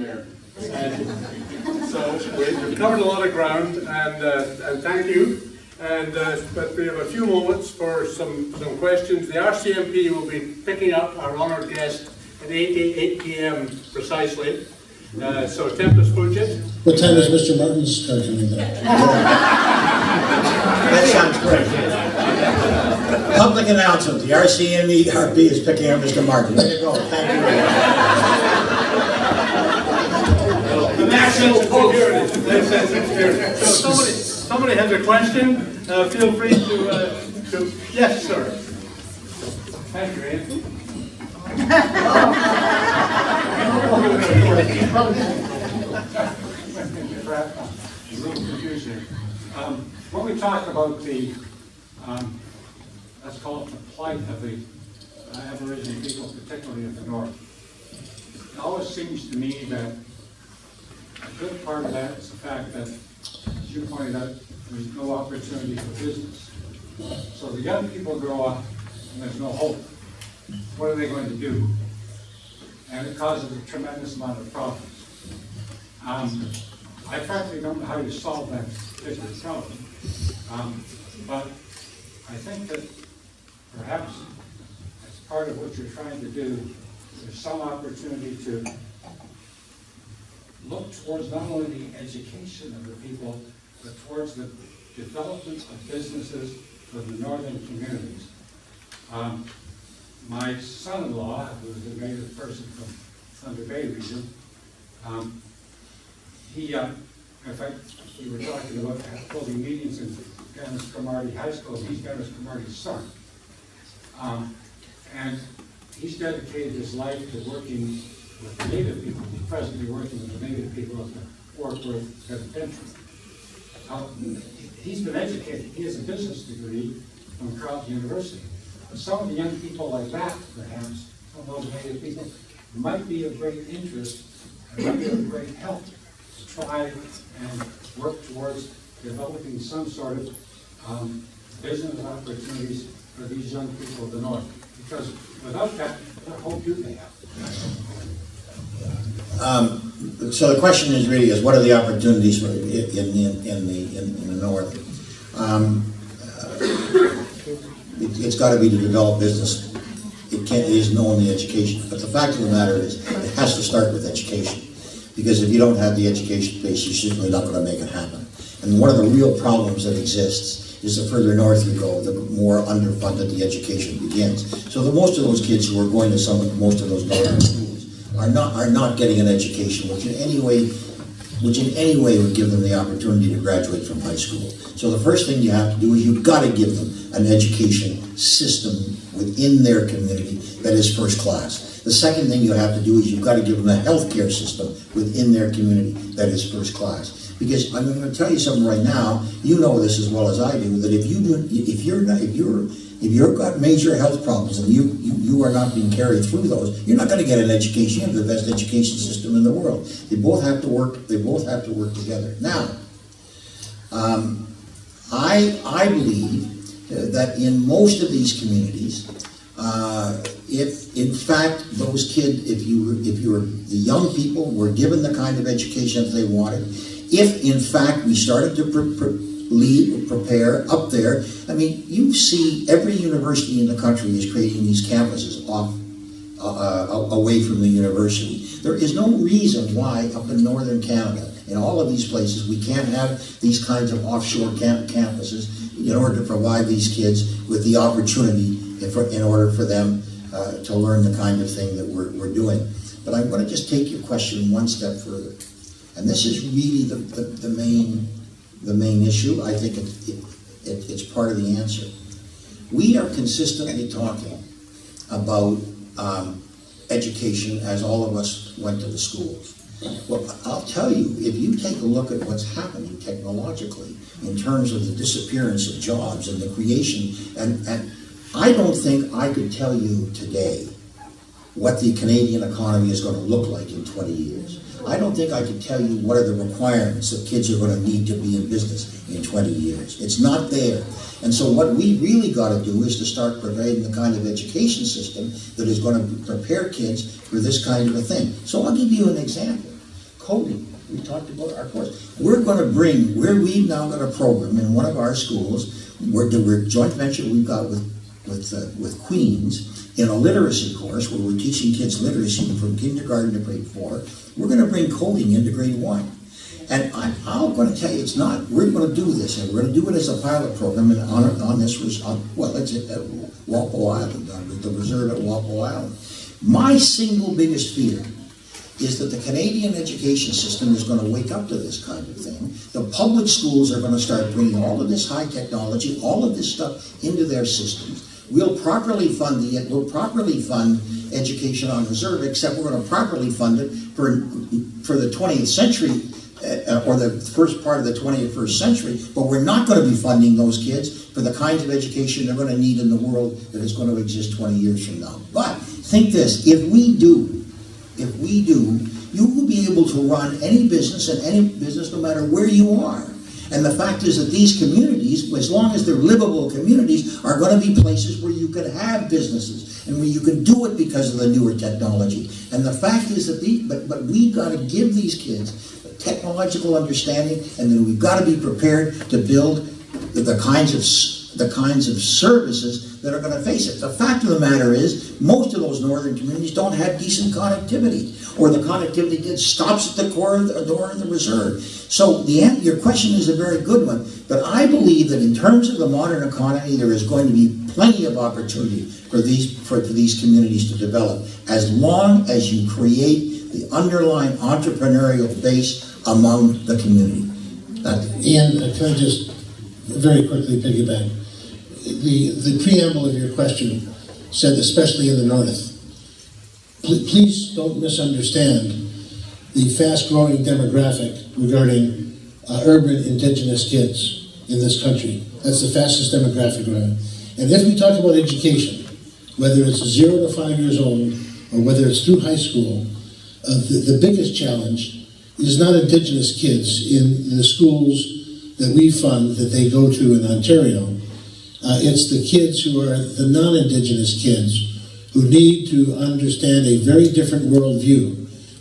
there. And so we've covered a lot of ground, and thank you. And but we have a few moments for some questions. The RCMP will be picking up our honoured guest at 8 p.m. precisely. So Tempus Fugit. What time is Mr. Martin's coming there? That sounds great. Public announcement, the RCMERP is picking up Mr. Martin. There you go. Thank you. The national security. So somebody has a question, feel free to yes, sir. Thank you, Ian. A little confused here. When we talk about the, let's call it the plight of the Aboriginal people, particularly of the North, it always seems to me that a good part of that is the fact that, as you pointed out, there's no opportunity for business. So the young people grow up and there's no hope. What are they going to do? And it causes a tremendous amount of problems. I frankly don't know how you solve that particular problem, but I think that perhaps as part of what you're trying to do, there's some opportunity to look towards not only the education of the people, but towards the development of businesses for the northern communities. My son-in-law, who is a native person from Thunder Bay region, in fact, we were talking about holding meetings in Dennis Cromartie High School. He's Dennis Cromartie's son. And he's dedicated his life to working with the native people. He's presently working with the native people at the Fort Worth Penitentiary. He's been educated. He has a business degree from Carleton University. But some of the young people like that, perhaps, some of those native people, might be of great interest and might be of great help to try and work towards developing some sort of business opportunities for these young people of the North. Because without that, what hope do they have? So the question is really what are the opportunities for in the North? It's got to be to develop business. It isn't only education, but the fact of the matter is it has to start with education. Because if you don't have the education base, you're simply not going to make it happen. And one of the real problems that exists is the further north you go, the more underfunded the education begins. So that most of those kids who are going to most of those northern schools are not getting an education, which in any way would give them the opportunity to graduate from high school. So the first thing you have to do is you've got to give them an education system within their community that is first class. The second thing you have to do is you've got to give them a healthcare system within their community that is first class. Because I'm going to tell you something right now. You know this as well as I do. That if you've got major health problems and you are not being carried through those, you're not going to get an education. You have the best education system in the world. They both have to work. They both have to work together. Now, I believe that in most of these communities, if in fact those kids, if the young people were given the kind of education that they wanted, if in fact we started to prepare up there, I mean, you see every university in the country is creating these campuses away from the university. There is no reason why up in northern Canada, in all of these places, we can't have these kinds of offshore campuses in order to provide these kids with the opportunity in order for them to learn the kind of thing that we're doing. But I'm going to just take your question one step further. And this is really the main issue. I think it's part of the answer. We are consistently talking about education as all of us went to the schools. Well, I'll tell you, if you take a look at what's happening technologically in terms of the disappearance of jobs and the creation, and I don't think I could tell you today what the Canadian economy is going to look like in 20 years. I don't think I could tell you what are the requirements that kids are going to need to be in business in 20 years. It's not there. And so what we really got to do is to start providing the kind of education system that is going to prepare kids for this kind of a thing. So I'll give you an example. coding. We talked about our course. We're going to bring, we've now got a program in one of our schools, we're joint venture we've got with Queens, in a literacy course where we're teaching kids literacy from kindergarten to grade 4. We're going to bring coding into grade 1. And I'm going to tell you, it's not, we're going to do this, and we're going to do it as a pilot program and on this, let's say at Walpole Island, on the reserve at Walpole Island. My single biggest fear is that the Canadian education system is going to wake up to this kind of thing. The public schools are going to start bringing all of this high technology, all of this stuff into their systems. We'll properly fund education on reserve, except we're going to properly fund it for the 20th century or the first part of the 21st century, but we're not going to be funding those kids for the kinds of education they're going to need in the world that is going to exist 20 years from now. But think this, if we do, you will be able to run any business no matter where you are. And the fact is that these communities, as long as they're livable communities, are going to be places where you can have businesses and where you can do it because of the newer technology. And the fact is that but we've got to give these kids technological understanding, and then we've got to be prepared to build the kinds of services that are going to face it. The fact of the matter is, most of those northern communities don't have decent connectivity, or the connectivity stops at the core of the door of the reserve. So your question is a very good one, but I believe that in terms of the modern economy, there is going to be plenty of opportunity for these communities to develop, as long as you create the underlying entrepreneurial base among the community. Ian, can I just very quickly piggyback? The preamble of your question said, especially in the north. Please don't misunderstand the fast-growing demographic regarding urban indigenous kids in this country. That's the fastest demographic around. And if we talk about education, whether it's 0 to 5 years old or whether it's through high school, the biggest challenge is not indigenous kids in the schools that we fund that they go to in Ontario. It's the kids who are the non-indigenous kids who need to understand a very different worldview.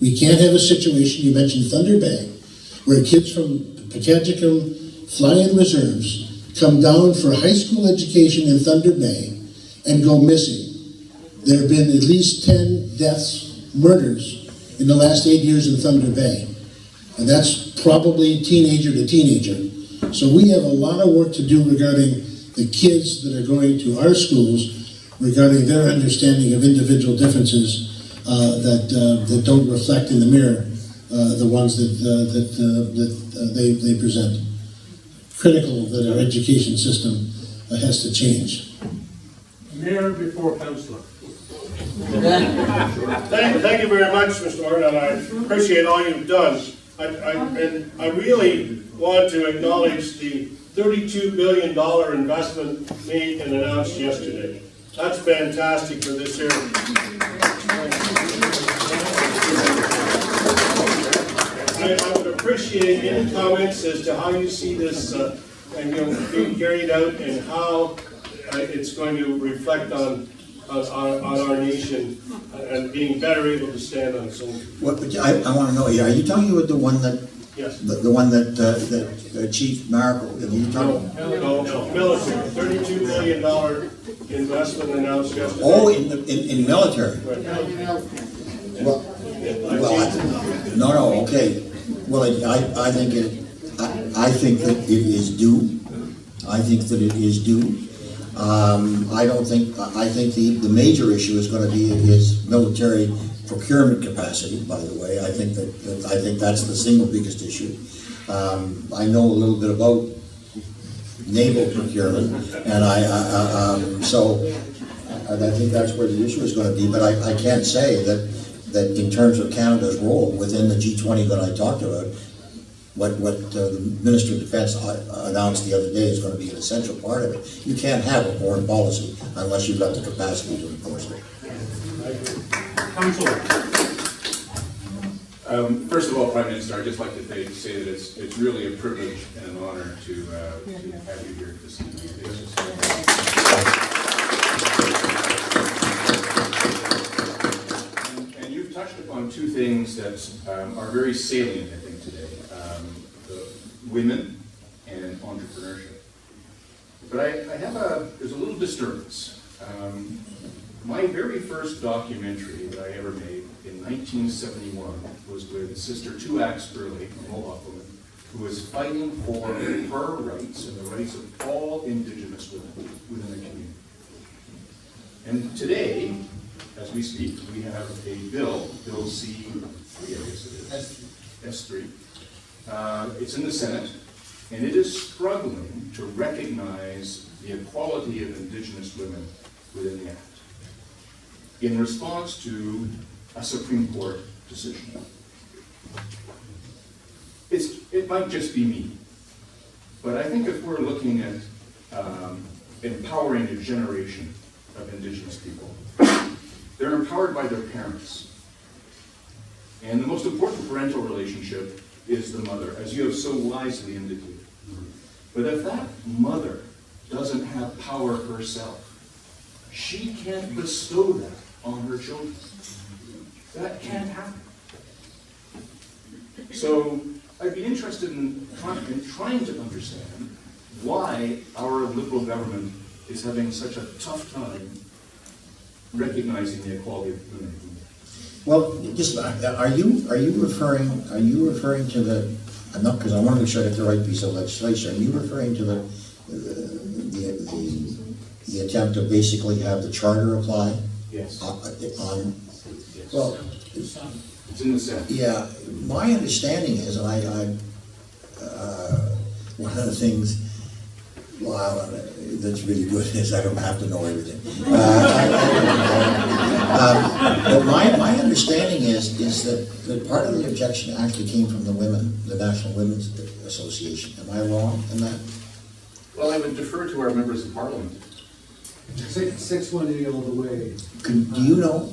We can't have a situation, you mentioned Thunder Bay, where kids from Pekajikam fly-in reserves come down for high school education in Thunder Bay and go missing. There have been at least 10 deaths, murders, in the last 8 years in Thunder Bay. And that's probably teenager to teenager. So we have a lot of work to do regarding the kids that are going to our schools, regarding their understanding of individual differences that don't reflect in the mirror the ones that they present. Critical that our education system has to change. Mayor before councillor. Thank you very much, Mr. Martin, and I appreciate all you've done. And I really want to acknowledge the $32 billion investment made and announced yesterday. That's fantastic for this area. I would appreciate any comments as to how you see this being carried out and how it's going to reflect on our nation and being better able to stand on its own. I want to know, are you talking about the one that? Yes. The one that Chief Marco? No, military. $32 billion investment announced yesterday. Oh, in military. Right. No, okay. Well, I think that it is due. I think that it is due. I think the major issue is going to be his military procurement capacity, by the way. I think that's the single biggest issue. I know a little bit about naval procurement, and so I think that's where the issue is going to be, but I can't say that in terms of Canada's role within the G20 that I talked about, what the Minister of Defense announced the other day is going to be an essential part of it. You can't have a foreign policy unless you've got the capacity to enforce it. Councillor. First of all, Prime Minister, I'd just like to say that it's really a privilege and an honor to have you here this evening. And you've touched upon two things that are very salient, I think, today. Women and entrepreneurship. But there's a little disturbance. My very first documentary that I ever made in 1971 was with Sister 2 Acts Early, a Mohawk woman, who was fighting for her rights and the rights of all Indigenous women within the community. And today, as we speak, we have a bill, Bill C3, I guess it is, S3. It's in the Senate, and it is struggling to recognize the equality of Indigenous women within the Act in response to a Supreme Court decision. It might just be me, but I think if we're looking at empowering a generation of Indigenous people, they're empowered by their parents. And the most important parental relationship is the mother, as you have so wisely indicated. But if that mother doesn't have power herself, she can't bestow that on her children. That can't happen. So I'd be interested in trying to understand why our Liberal government is having such a tough time recognizing the equality of women. Well, just are you referring to the? I'm not, because I want to make sure I get the right piece of legislation. Are you referring to the attempt to basically have the charter apply? Yes. On Yes. well, it's in the Senate. yeah. My understanding is, and I one of the things. Wow, that's really good. Is I don't have to know everything. But my understanding is that part of the objection actually came from the women, the National Women's Association. Am I wrong in that? Well, I would defer to our members of Parliament. 618 all the way. Do you know?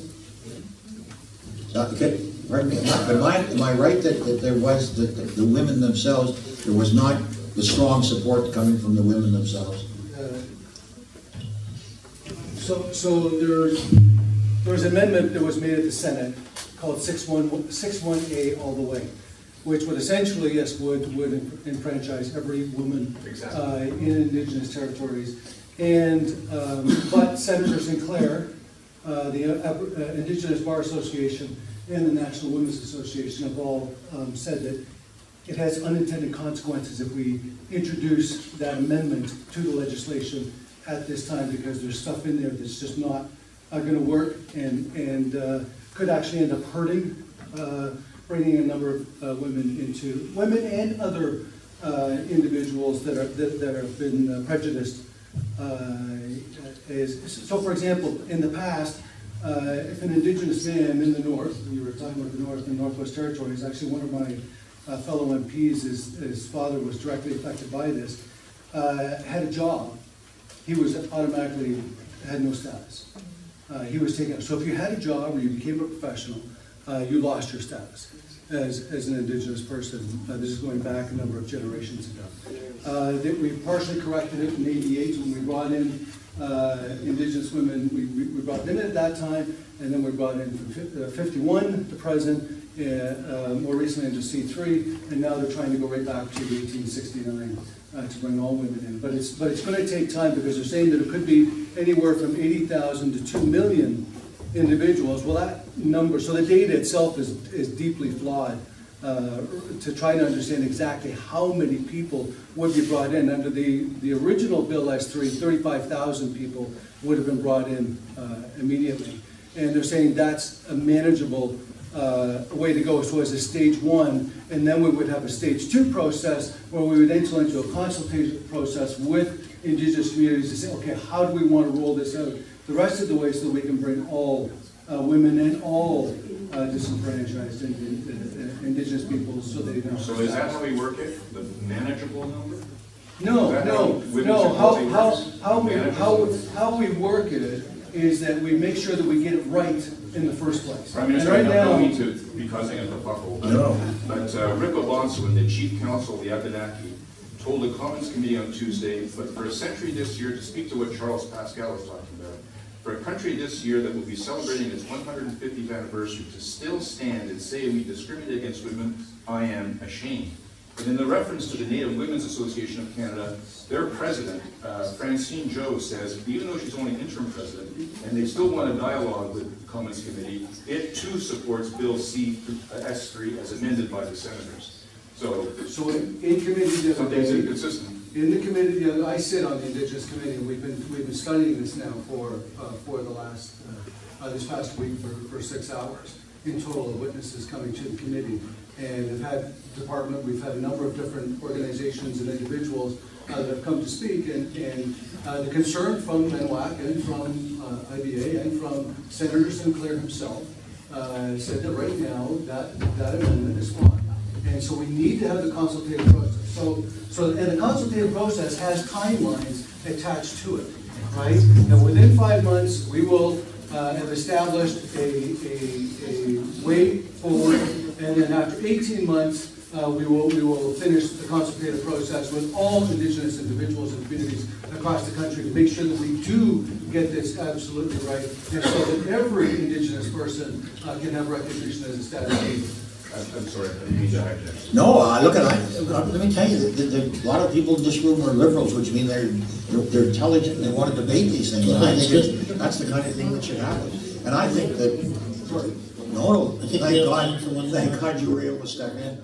Okay, pardon me. Am I right that there was the women themselves? There was not the strong support coming from the women themselves. So there was an amendment that was made at the Senate called 61A all the way, which would essentially, yes, would enfranchise every woman in Indigenous territories. And but Senator Sinclair, the Indigenous Bar Association, and the National Women's Association have all said that it has unintended consequences if we introduce that amendment to the legislation at this time, because there's stuff in there that's just not going to work and could actually end up hurting, bringing a number of women and other individuals that have been prejudiced. So, for example, in the past, if an Indigenous man in the North, we were talking about the North and Northwest Territories, actually one of my fellow MPs, his father was directly affected by this, had a job, he was automatically had no status. He was taken. So if you had a job or you became a professional, you lost your status as an Indigenous person. This is going back a number of generations ago. We partially corrected it in '88 when we brought in Indigenous women. We brought them in at that time, and then we brought in from 51 to present. More recently into C3, and now they're trying to go right back to 1869 to bring all women in. But it's going to take time, because they're saying that it could be anywhere from 80,000 to 2 million individuals. Well, that number, so the data itself is deeply flawed to try to understand exactly how many people would be brought in. Under the original Bill S3, 35,000 people would have been brought in immediately. And they're saying that's a manageable way to go. So as a stage one, and then we would have a stage two process where we would enter into a consultation process with Indigenous communities to say, okay, how do we want to roll this out the rest of the way so that we can bring all women and all disenfranchised Indigenous people so they don't. So is that how we work it? The manageable number? No. How we work it is that we make sure that we get it right in the first place. Prime Minister, right I now, don't mean to be causing a kerfuffle, but Rick Alonso, the chief counsel of the Abenaki, told the Commons Committee on Tuesday, but for a century this year, to speak to what Charles Pascal was talking about, For a country this year that will be celebrating its 150th anniversary to still stand and say we discriminate against women, I am ashamed. And in the reference to the Native Women's Association of Canada, their president, Francine Joe, says even though she's only interim president, and they still want a dialogue with the Commons Committee, it too supports Bill S3 as amended by the senators. So in committee the other some things day, inconsistent. in the committee, I sit on the Indigenous Committee, and we've been studying this now for the last, this past week for 6 hours in total of witnesses coming to the committee. And we've had a number of different organizations and individuals that have come to speak, and the concern from NWAC and from IBA and from Senator Sinclair himself said that right now that amendment is flawed. And so we need to have the consultative process. And the consultative process has timelines attached to it, right? And within 5 months, we will have established a way forward, and then after 18 months, we will finish the consultative process with all Indigenous individuals and communities across the country to make sure that we do get this absolutely right, and so that every Indigenous person can have recognition as a status people. I'm sorry, I didn't mean to hijack. No, let me tell you, that a lot of people in this room are liberals, which mean they're intelligent and they want to debate these things. And I think that's the kind of thing that should happen. And I think that, thank God you were able to step in.